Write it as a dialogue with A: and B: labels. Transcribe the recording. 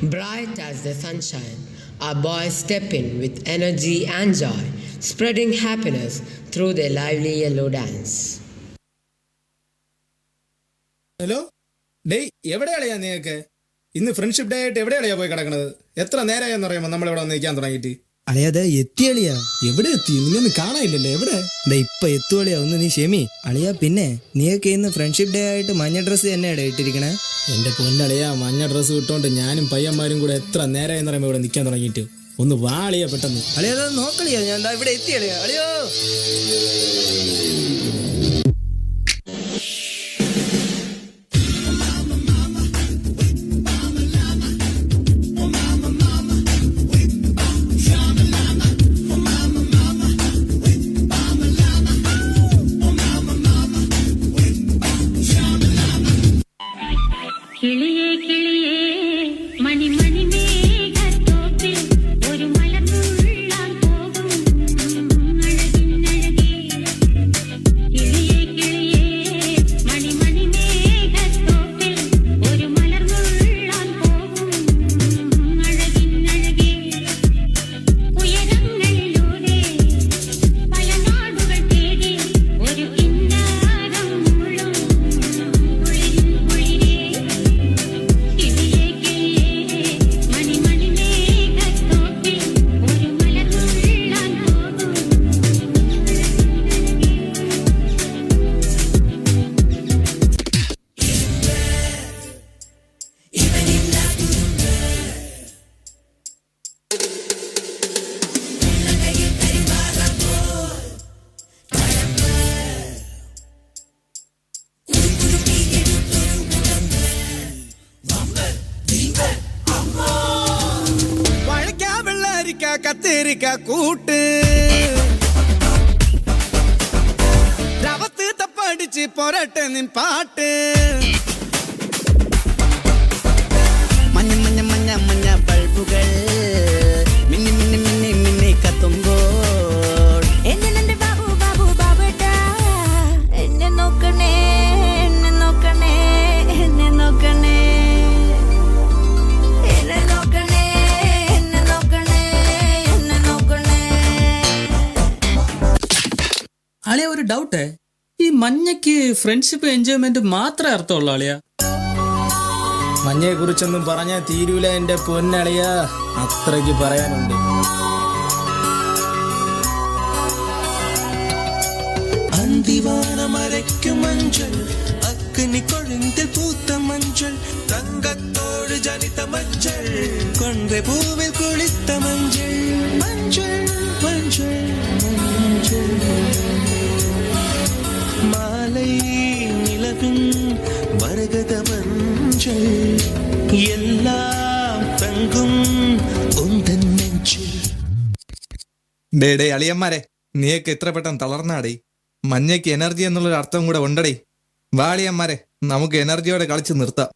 A: Bright as the sunshine, our boys step in with energy and joy, spreading happiness through their lively yellow dance.
B: Hello ഡേയ്, എവിടെയാളിയാ നീയൊക്കെ? ഇന്ന് friendship day ആയിട്ട് എവിടെയാളിയാ പോയി കിടക്കണത്? എത്ര നേരമായെന്ന് പറയുമ്പോൾ നമ്മളിവിടെ വന്ന് നിൽക്കാൻ തുടങ്ങിയിട്ട്.
C: അളിയാതെ എത്തിയളിയാ.
B: എവിടെ എത്തി? നിന്നൊന്നും കാണാനില്ലല്ലോ. എവിടെ?
C: ഇപ്പൊ എത്തുവളിയാ, ഒന്ന് നീ ക്ഷമി അളിയാ. പിന്നെ നീയൊക്കെ ഇന്ന് ഫ്രണ്ട്ഷിപ്പ് ഡേ ആയിട്ട് മഞ്ഞ ഡ്രസ്സ് തന്നെയാണ് ഇട്ടിരിക്കണേ.
B: എന്റെ പൊന്നളിയാ, മഞ്ഞ ഡ്രസ്സ് ഇട്ടോണ്ട് ഞാനും പയ്യന്മാരും കൂടെ എത്ര നേരമായെന്ന് പറയുമ്പോൾ ഇവിടെ നിൽക്കാൻ തുടങ്ങിയിട്ട്. ഒന്ന് വാ അളിയാ പെട്ടെന്ന്.
C: അളിയാതെ നോക്കളിയാ, ഞാൻ ഇവിടെ എത്തിയളിയാ. അളിയോ
D: കിളിയേ കിളിയേ മണി മണി മേഘത്തോപ്പിൽ ഒരു മലർന്നുള്ളാൻ പോകും അഴകിനഴകേ. കിളിയേ കിളിയേ മണി മണി മേഘത്തോപ്പിൽ ഒരു മലർന്നുള്ളാൻ പോകും അഴകിനഴകേ. ഉയരങ്ങളിലൂടെ പല നാടുകൾ തേടി ഒരു കിന്നാരം മുഴും കുളിരിൻ കുളിരേ. കിളിയേ കിളിയേ മണി മണി മേഘത്തോപ്പിൽ ഒരു മലർന്നുള്ളാൻ പോകും
B: വഴക്കാ വെള്ളരിക്ക കത്തിരിക്ക കൂട്ട് രവത്ത് തപ്പടിച്ച് പൊരട്ടെ നിൻ പാട്ട്.
E: മഞ്ഞ മഞ്ഞ മഞ്ഞ മഞ്ഞ ബൾബുകൾ മിന്നി മിന്നി മിന്നി മിന്നി കത്തുമ്പോൾ
D: എന്നെ ബാബു ബാബു ബാബേട്ടാ എന്നെ നോക്കണേ എന്നെ നോക്കണേ എന്നെ നോക്കണേ എന്നെ നോക്കണേ എന്നെ നോക്കണേ എന്നെ നോക്കണേ.
F: അളിയ ഒരു ഡൗട്ട്, ഈ മഞ്ഞയ്ക്ക് ഫ്രണ്ട്ഷിപ്പ് എൻജോയ്മെന്റ് മാത്രമേ അർത്ഥമുള്ളൂ അളിയ?
B: മഞ്ഞയെ കുറിച്ചൊന്നും പറഞ്ഞാൽ തീരൂല എന്റെ പൊന്നളിയാ, അത്രയ്ക്ക് പറയാനുണ്ട്.
G: അന്തിവാനമരയ്ക്കും മഞ്ചൾ അഗ്നി കൊഴുന്തിൽ പൂത്ത മഞ്ചൾ തങ്കത്തോട് ജനിത മഞ്ചൾ കൊണ്ടേ പൂവിൽ കുളിത്ത മഞ്ചൾ മഞ്ചൾ മഞ്ചൾ മഞ്ചൾ മാലൈ നിലവിൻ മരകത മഞ്ചൾ എല്ലാം തങ്കും ഒന്തൻ നെഞ്ചിൽ.
H: ഡേ അളിയന്മാരെ, നീയൊക്കെ എത്ര പെട്ടെന്ന് തളർന്നാടേ. മഞ്ഞയ്ക്ക് എനർജി എന്നുള്ളൊരു അർത്ഥം കൂടെ ഉണ്ടടേ. വാളിയന്മാരെ, നമുക്ക് എനർജിയോടെ കളിച്ച് നിർത്താം.